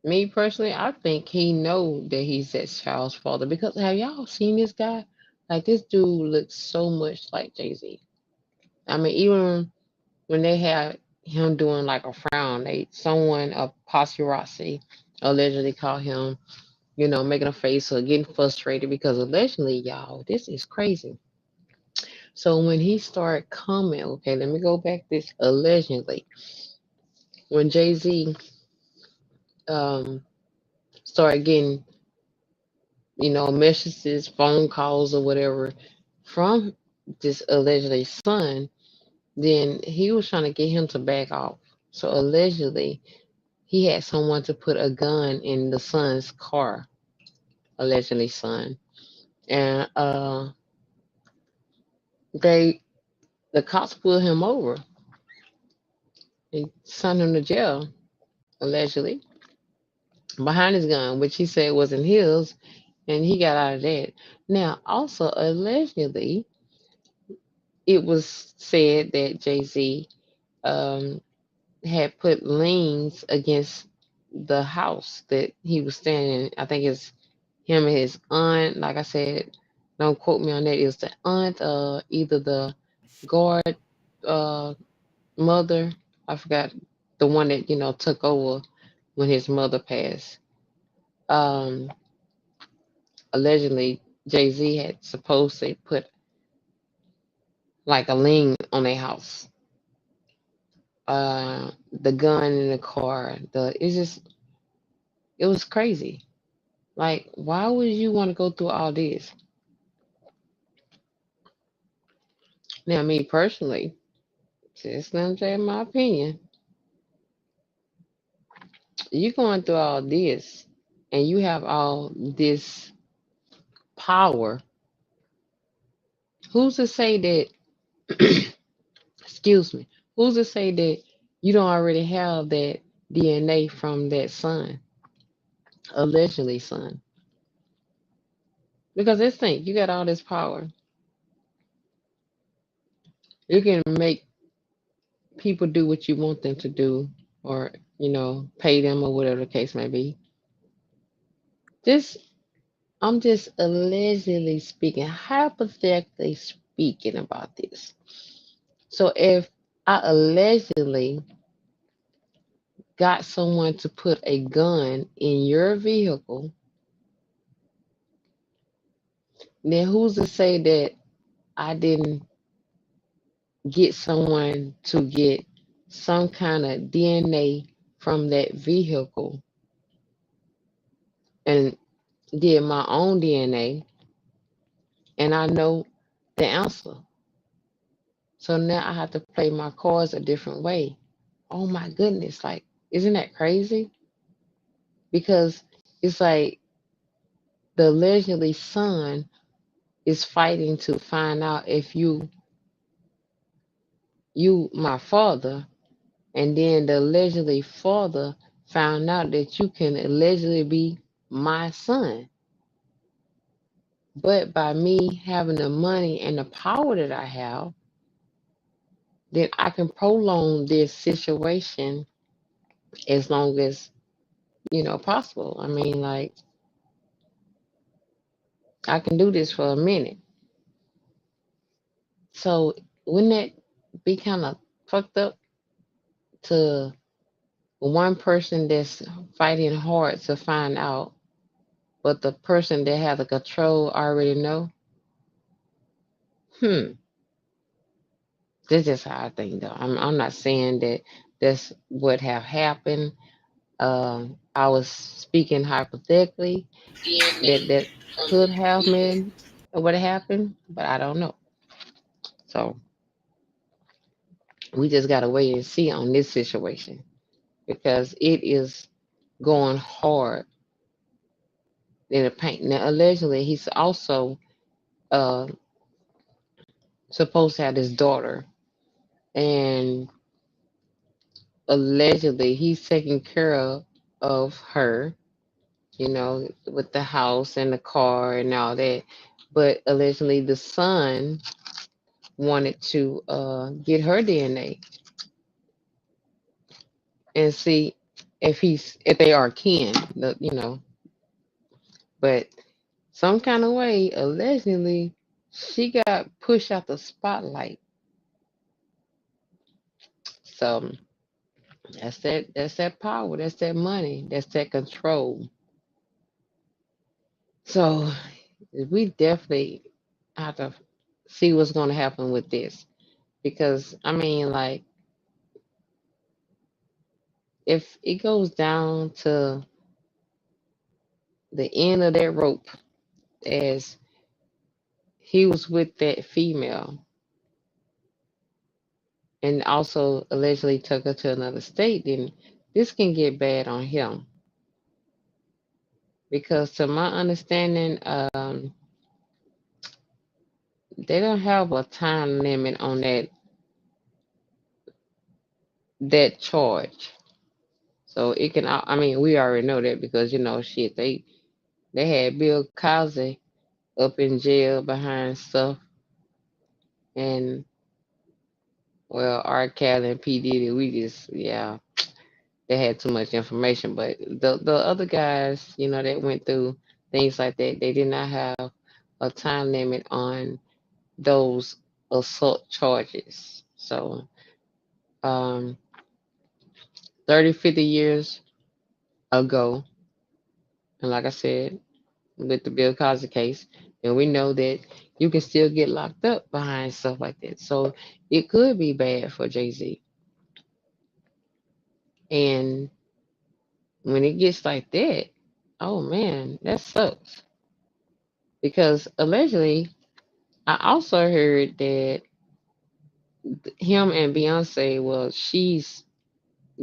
me personally, I think he know that he's that child's father because have y'all seen this guy? Like this dude looks so much like Jay Z. I mean, even when they had him doing like a frown, someone a paparazzi allegedly called him, making a face or getting frustrated because allegedly, y'all, this is crazy. So when he started coming, okay, let me go back this allegedly. When Jay Z um started getting, messages, phone calls or whatever from this allegedly son, then he was trying to get him to back off. So allegedly he had someone to put a gun in the son's car, allegedly son. And they the cops pulled him over. They sent him to jail, allegedly, behind his gun, which he said wasn't his, and he got out of that. Now, also allegedly, it was said that Jay Z um, had put liens against the house that he was staying in. I think it's him and his aunt. Like I said, don't quote me on that. It was the aunt, either the guard uh, mother. I forgot the one that took over when his mother passed. Um, Allegedly, Jay Z had supposedly put like a lien on their house. The gun in the car. It was crazy. Like, why would you want to go through all this? Now, me personally, just Slim J, in my opinion, you going through all this and you have all this power. Who's to say that, excuse me, who's to say that you don't already have that DNA from that son, allegedly son? Because let's think, you got all this power. You can make people do what you want them to do, or, pay them, or whatever the case may be. Just, I'm just allegedly speaking, hypothetically speaking about this. So if I allegedly got someone to put a gun in your vehicle, then who's to say that I didn't get someone to get some kind of DNA from that vehicle and did my own DNA, and I know the answer. So now I have to play my cards a different way. Oh my goodness, like, isn't that crazy? Because it's like the allegedly son is fighting to find out if you my father, and then the allegedly father found out that you can allegedly be my son. But by me having the money and the power that I have, then I can prolong this situation as long as possible. I mean, like, I can do this for a minute. So wouldn't that be kind of fucked up to one person that's fighting hard to find out, but the person that has the control already know? Hmm. This is how I think, though. I'm not saying that that's what have happened. I was speaking hypothetically that could have been what happened, but I don't know. So we just gotta wait and see on this situation, because it is going hard in the paint. Now, allegedly, he's also uh, supposed to have his daughter, and allegedly, he's taking care of her, with the house and the car and all that. But allegedly, the son wanted to get her DNA and see if they are kin, But some kind of way, allegedly, she got pushed out the spotlight. So that's that power, that's that money, that's that control. So we definitely have to see what's going to happen with this, because I mean, like, if it goes down to the end of that rope, as he was with that female and also allegedly took her to another state, then this can get bad on him. Because to my understanding, they don't have a time limit on that charge. So it can, I mean, we already know that, because shit, they had Bill Cosby up in jail behind stuff, and well, R. Kelly and P Diddy, we just, yeah, they had too much information. But the other guys, that went through things like that, they did not have a time limit on those assault charges. So, um, 30, 50 years ago, and like I said, with the Bill Cosby case, and we know that you can still get locked up behind stuff like that. So it could be bad for Jay-Z. And when it gets like that, Oh man, that sucks. Because allegedly, I also heard that him and Beyonce, well, she's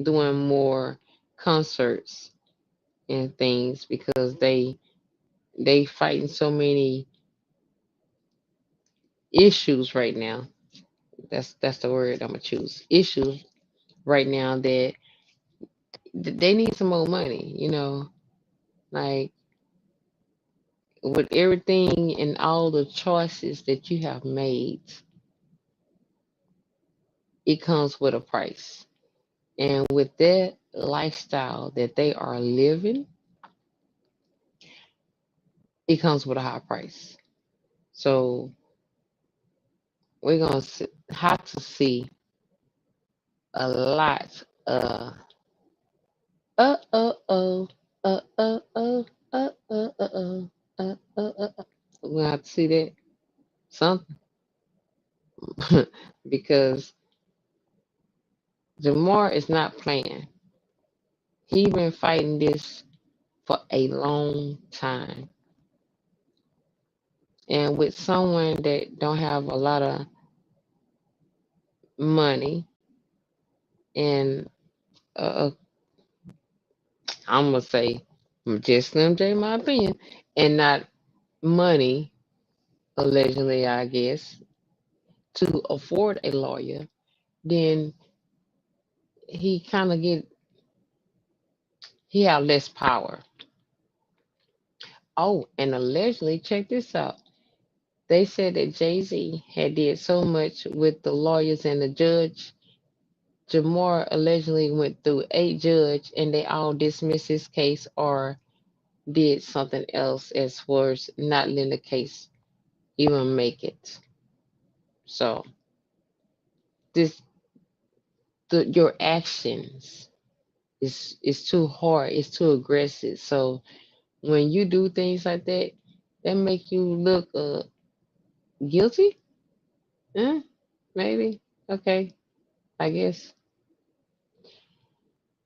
doing more concerts and things because they fighting so many issues right now. That's the word I'm gonna choose. Issues right now that they need some more money. Like with everything and all the choices that you have made, it comes with a price. And with that lifestyle that they are living, it comes with a high price. So we're gonna have to see a lot of oh uh uh uh uh uh uh uh we're gonna have to see that something because Jamar is not playing. He been fighting this for a long time. And with someone that don't have a lot of money and uh, I'm gonna say just Slim J, my opinion, and not money, allegedly, I guess, to afford a lawyer, then he have less power. Oh, and allegedly, check this out. They said that Jay-Z had did so much with the lawyers and the judge. Jamar allegedly went through 8 judges and they all dismissed his case or did something else as far as not letting the case even make it. So this your actions is too hard, it's too aggressive. So when you do things like that, that make you look guilty? Maybe. Okay, I guess.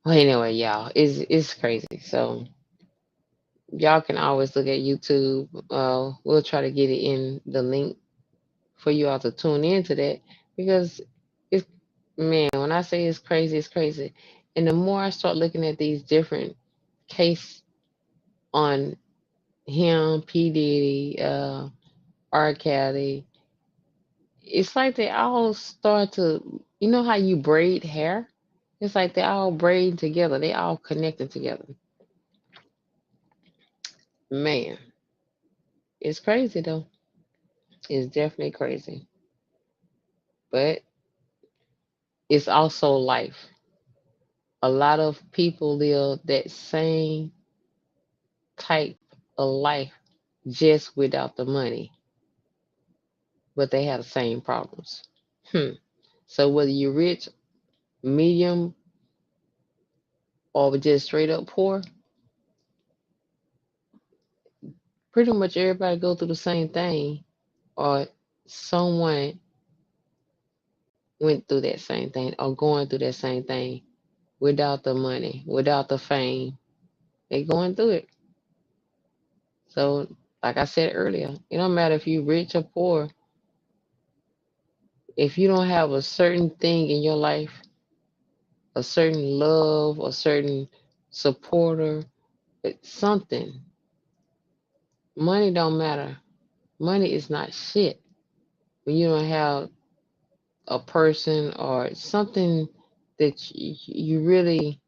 Well, anyway, y'all, it's crazy. So y'all can always look at YouTube. We'll try to get it in the link for you all to tune into that because it's man, when I say it's crazy, it's crazy. And the more I start looking at these different case on him, P. Diddy, R. Kelly, it's like they all start to, you know how you braid hair? It's like they all braid together. They all connected together. Man, it's crazy though. It's definitely crazy. But it's also life. A lot of people live that same type of life just without the money, but they have the same problems. So whether you're rich, medium, or just straight up poor, pretty much everybody go through the same thing, or someone went through that same thing, or going through that same thing without the money, without the fame. They going through it. So, like I said earlier, it don't matter if you rich or poor. If you don't have a certain thing in your life, a certain love, a certain supporter, something, money don't matter. Money is not shit when you don't have a person or something that you really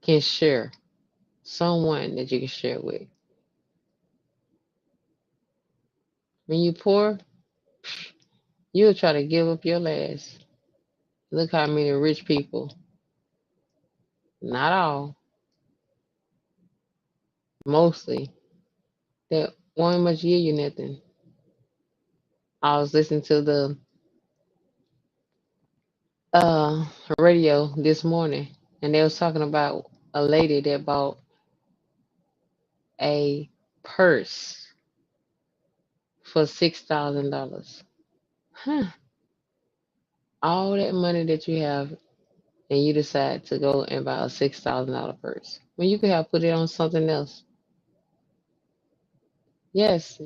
can share, someone that you can share with. When you poor, you'll try to give up your last. Look how many rich people, not all, mostly, that won't much give you nothing. I was listening to the uh radio this morning and they was talking about a lady that bought a purse for $6,000. Huh. All that money that you have and you decide to go and buy a $6,000 purse when you could have put it on something else. Yes.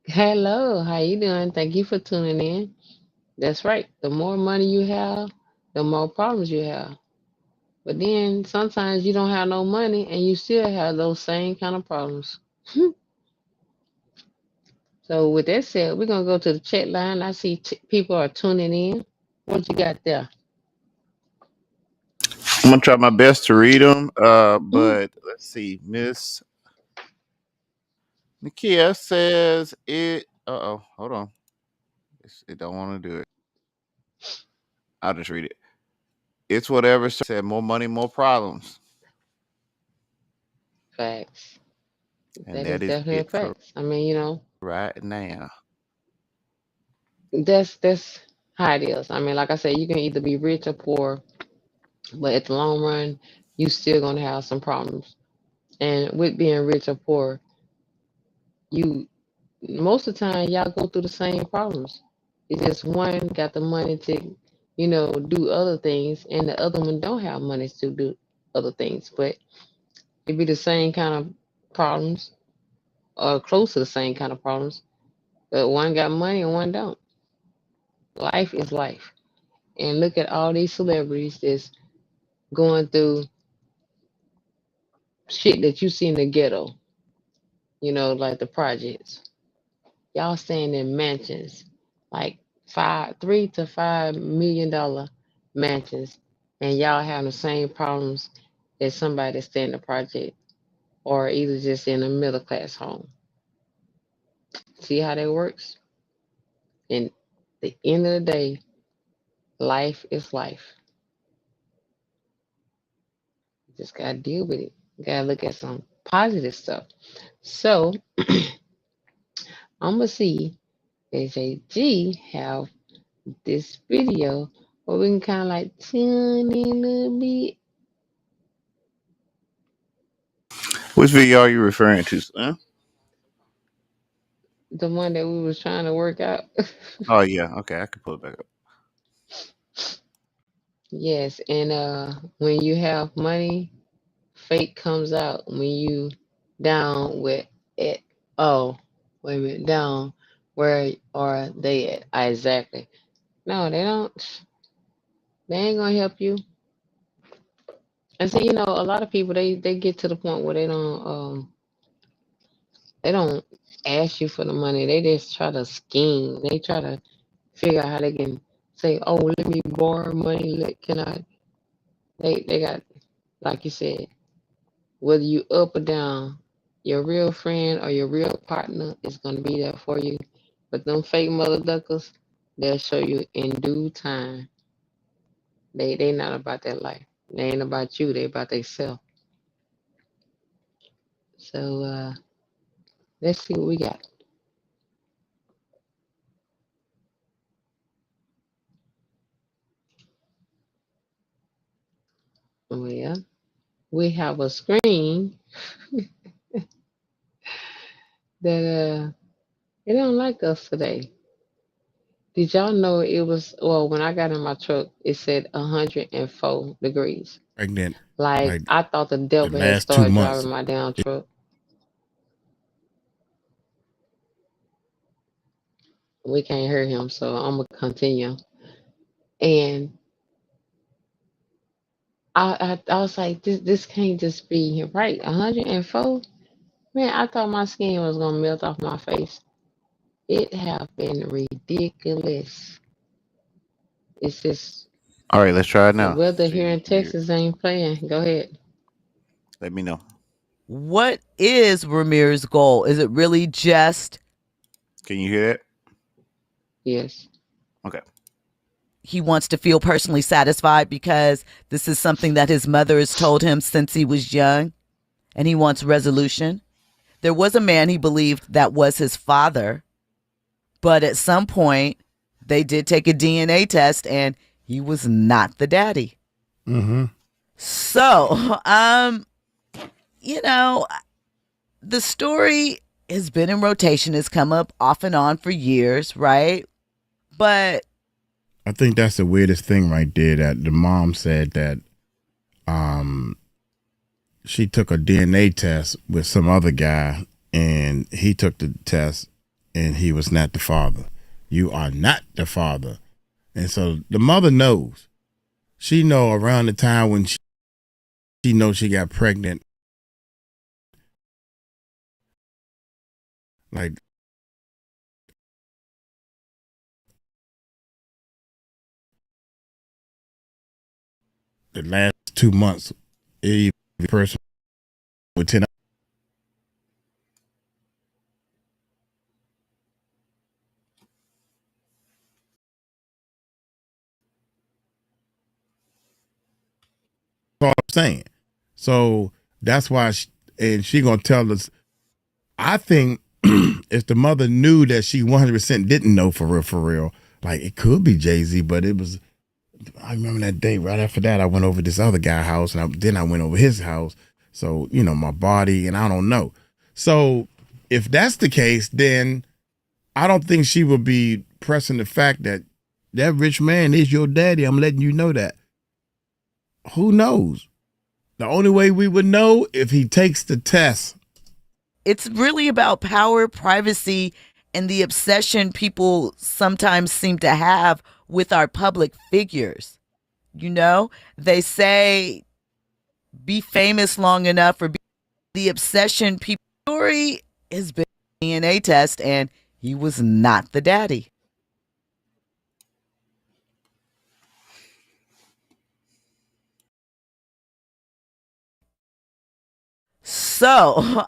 Hello, how you doing? Thank you for tuning in. That's right. The more money you have, the more problems you have. But then sometimes you don't have no money and you still have those same kind of problems. So with that said, we're gonna go to the chat line. I see people are tuning in. What you got there? I'm gonna try my best to read them. Mm, But let's see. Miss Nikia says it. Oh, hold on. It don't want to do it. I'll just read it. It's whatever said. More money, more problems, facts. and That that is is definitely a it for fact. I mean, right now. that's how it is. I mean, like I said, you can either be rich or poor, but at the long run, you still gonna have some problems. And with being rich or poor, you most of the time y'all go through the same problems. It's just one got the money to, do other things, and the other one don't have money to do other things. But it be the same kind of problems, or close to the same kind of problems. But one got money and one don't. Life is life. And look at all these celebrities that's going through shit that you see in the ghetto, like the projects. Y'all staying in mansions, like 3 to $5 million mansions, and y'all having the same problems as somebody that's staying in the project, or either just in a middle class home. See how that works? And the end of the day, life is life. You just gotta deal with it. You gotta look at some positive stuff. So I'm gonna see if AG have this video where we can kind of like tune in a little bit. Which video are you referring to, Slim? The one that we was trying to work out. Oh yeah, okay, I can pull it back up. Yes, and when you have money, fake comes out when you down with it. Oh, wait a minute, down where are they at? Exactly. No, they don't. They ain't gonna help you. And see, a lot of people they get to the point where they don't ask you for the money. They just try to scheme. They try to figure out how they can say, "Oh, let me borrow money. Can I?" They got, like you said, whether you up or down, your real friend or your real partner is gonna be there for you. But them fake mother duckers, they'll show you in due time. They not about that life. They ain't about you. They about themselves. So let's see what we got. Well, we have a screen that it don't like us today. Did y'all know it was, well, when I got in my truck, it said 104 degrees. Pregnant, Like, like I thought the the devil had last two started months. driving my damn truck. We can't hear him, so I'm going to continue. And I was like, this can't just be right. 104? Man, I thought my skin was going to melt off my face. It have been ridiculous. It's just, All right, let's try it the now. weather See if here you in can hear. Texas ain't playing. Go ahead. Let me know. What is Ramir's goal? Is it really just Can you hear that? Yes. Okay. he wants to feel personally satisfied because this is something that his mother has told him since he was young, and he wants resolution? There was a man he believed that was his father, but at some point they did take a DNA test and he was not the daddy. Mm-hmm. So, the story has been in rotation, has come up off and on for years, right? But I think that's the weirdest thing right there. That the mom said that she took a DNA test with some other guy, and he took the test, and he was not the father. You are not the father. And so the mother knows. She know around the time when she knows she got pregnant, like the last 2 months, every person with 10 all I'm saying. So that's why, and she gonna tell us. I think if the mother knew that she 100% didn't know for real, like it could be Jay-Z, but it was. I remember that day. Right after that, I went over this other guy's house, and then I went over his house. So my body, and I don't know. So if that's the case, then I don't think she would be pressing the fact that that rich man is your daddy. I'm letting you know that. Who knows? The only way we would know if he takes the test. It's really about power, privacy, and the obsession people sometimes seem to have with our public figures. They say be famous long enough, or be the obsession people. Story has been a DNA test, and he was not the daddy. So,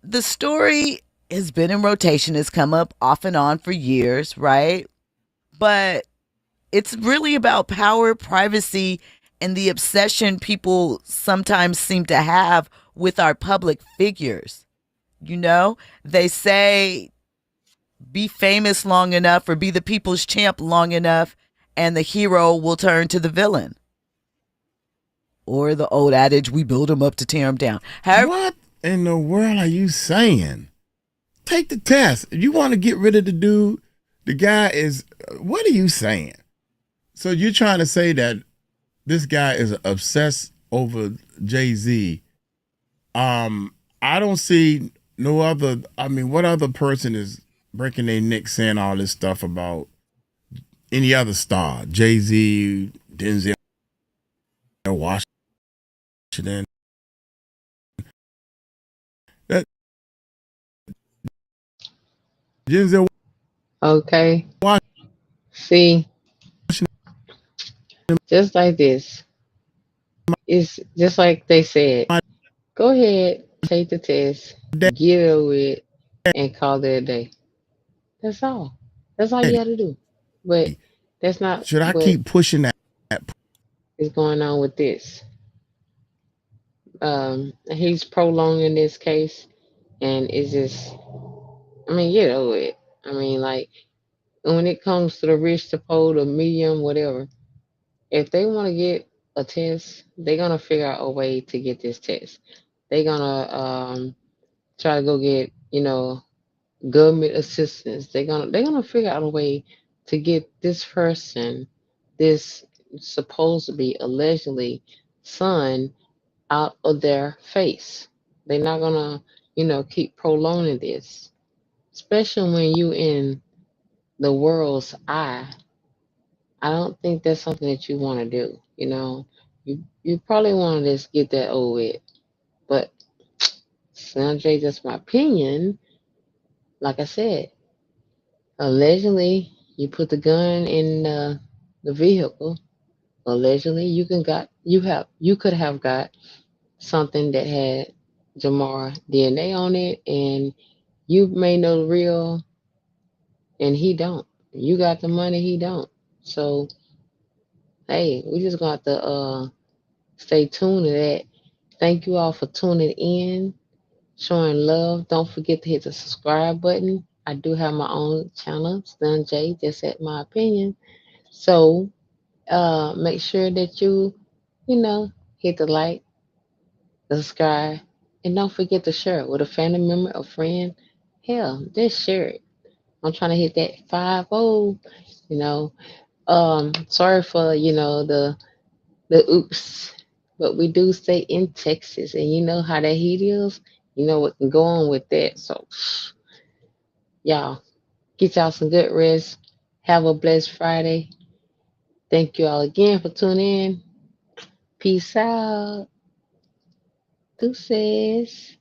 the story has been in rotation, has come up off and on for years, right? But it's really about power, privacy, and the obsession people sometimes seem to have with our public figures. They say be famous long enough, or be the people's champ long enough, and the hero will turn to the villain. Or the old adage, we build them up to tear them down. What in the world are you saying? Take the test. If you want to get rid of the dude, the guy is, what are you saying? So you're trying to say that this guy is obsessed over Jay-Z. I don't see no other, what other person is breaking their neck saying all this stuff about any other star? Jay-Z, Denzel Washington. That Denzel Okay. Washington. See, just like this. It's just like they said. Go ahead, take the test, get it over with, and call it a day. That's all. That's all you got to do. But that's not Should I what keep pushing that? is going on with this. He's prolonging this case, and it's just, get over it. Like, when it comes to the rich, the poor, the medium, whatever, if they want to get a test, they're gonna figure out a way to get this test. They're gonna try to go get, government assistance. They're gonna figure out a way to get this person, this supposed to be allegedly son, out of their face. They're not gonna, keep prolonging this, especially when you in the world's eye. I don't think that's something that you want to do. You probably want to just get that over with. But Slym J, that's my opinion. Like I said, allegedly you put the gun in the vehicle. Allegedly you could have got something that had Jamal DNA on it, and you may know the real, and he don't. You got the money, he don't. So hey, we just got to stay tuned to that. Thank you all for tuning in, showing love. Don't forget to hit the subscribe button. I do have my own channel, Slym J, just at my opinion. So make sure that hit the like, the subscribe, and don't forget to share it with a family member, a friend. Hell, just share it. I'm trying to hit that 5-0. Sorry for the oops. but we do stay in Texas, and you know how that heat is. You know what can go on with that. So, y'all, get y'all some good rest. Have a blessed Friday. Thank you all again for tuning in. Peace out. Deuces.